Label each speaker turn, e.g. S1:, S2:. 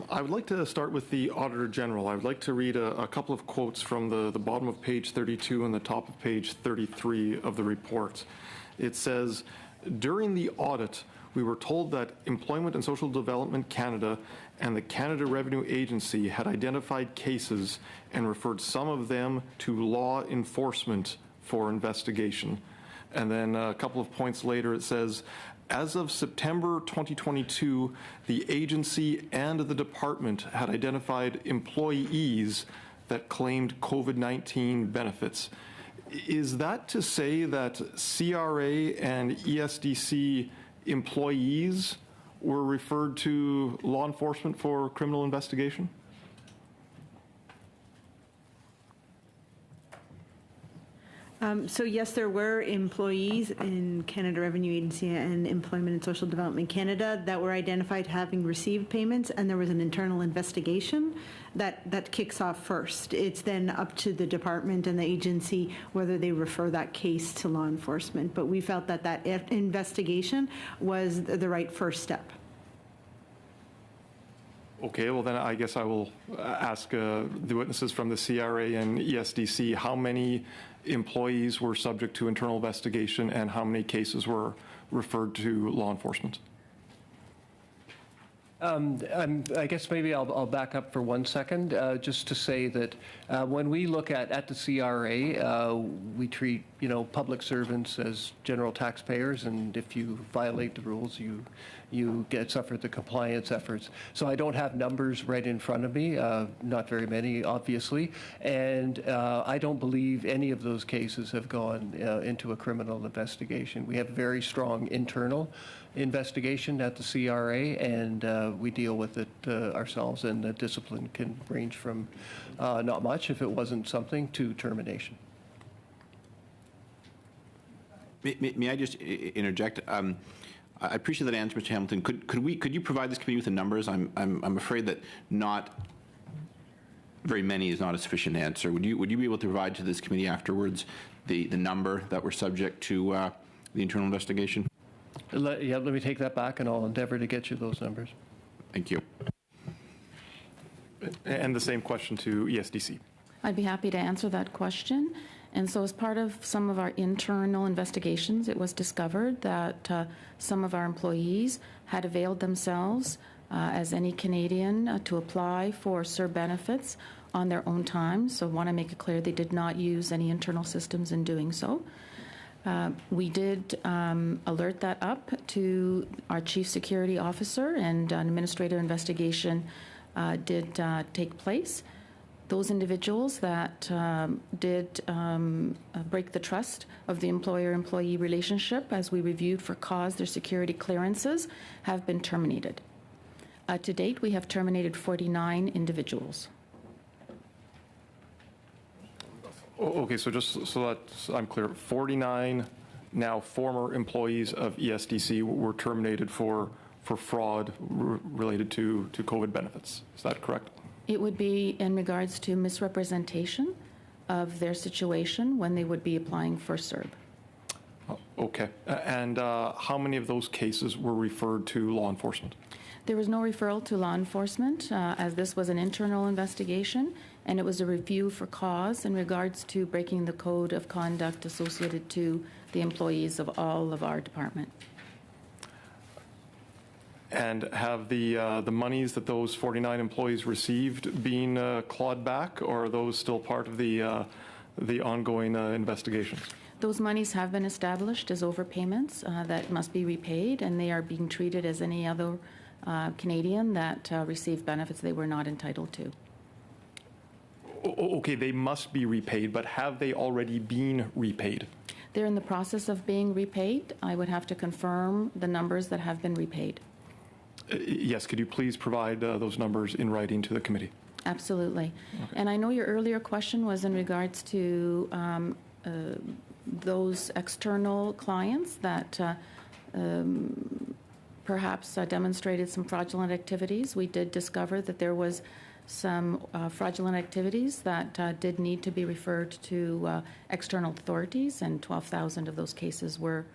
S1: I would like to start with the Auditor General. I would like to read a couple of quotes from the bottom of page 32 and the top of page 33 of the report. It says, during the audit, we were told that Employment and Social Development Canada and the Canada Revenue Agency had identified cases and referred some of them to law enforcement for investigation. And then a couple of points later, it says, as of September 2022, the agency and the department had identified employees that claimed COVID-19 benefits. Is that to say that CRA and ESDC employees were referred to law enforcement for criminal investigation?
S2: So yes, there were employees in Canada Revenue Agency and Employment and Social Development Canada that were identified having received payments, and there was an internal investigation that kicks off first. It's then up to the department and the agency whether they refer that case to law enforcement. But we felt that that investigation was the right first step.
S1: Okay, well then I guess I will ask the witnesses from the CRA and ESDC how many employees were subject to internal investigation and how many cases were referred to law enforcement.
S3: I guess maybe I'll back up for 1 second, just to say that when we look at the CRA, we treat public servants as general taxpayers, and if you violate the rules, you suffer the compliance efforts. So I don't have numbers right in front of me, not very many, obviously, and I don't believe any of those cases have gone into a criminal investigation. We have very strong internal investigation at the CRA, and we deal with it ourselves, and the discipline can range from not much, if it wasn't something, to termination.
S4: May I just interject? I appreciate that answer, Mr. Hamilton. Could you provide this committee with the numbers? I'm afraid that not very many is not a sufficient answer. Would you be able to provide to this committee afterwards the number that were subject to the internal investigation?
S3: Let me take that back, and I'll endeavor to get you those numbers.
S4: Thank you.
S1: And the same question to ESDC.
S5: I'd be happy to answer that question. And so as part of some of our internal investigations, it was discovered that some of our employees had availed themselves, as any Canadian, to apply for CERB benefits on their own time. So I want to make it clear they did not use any internal systems in doing so. We did alert that up to our Chief Security Officer, and an administrative investigation did take place. Those individuals that did break the trust of the employer-employee relationship, as we reviewed for cause their security clearances, have been terminated. To date, we have terminated 49 individuals.
S1: Okay, so just so that I'm clear, 49 now former employees of ESDC were terminated for fraud related to COVID benefits. Is that correct?
S5: It would be in regards to misrepresentation of their situation when they would be applying for CERB.
S1: Okay. And how many of those cases were referred to law enforcement?
S5: There was no referral to law enforcement, as this was an internal investigation, and it was a review for cause in regards to breaking the code of conduct associated to the employees of all of our department.
S1: And have the monies that those 49 employees received been clawed back, or are those still part of the ongoing investigations?
S5: Those monies have been established as overpayments that must be repaid, and they are being treated as any other Canadian that received benefits they were not entitled to.
S1: Okay, they must be repaid, but have they already been repaid?
S5: They're in the process of being repaid. I would have to confirm the numbers that have been repaid.
S1: Yes, could you please provide those numbers in writing to the committee?
S5: Absolutely. Okay. And I know your earlier question was in regards to those external clients that perhaps demonstrated some fraudulent activities. We did discover that there was some fraudulent activities that did need to be referred to external authorities, and 12,000 of those cases were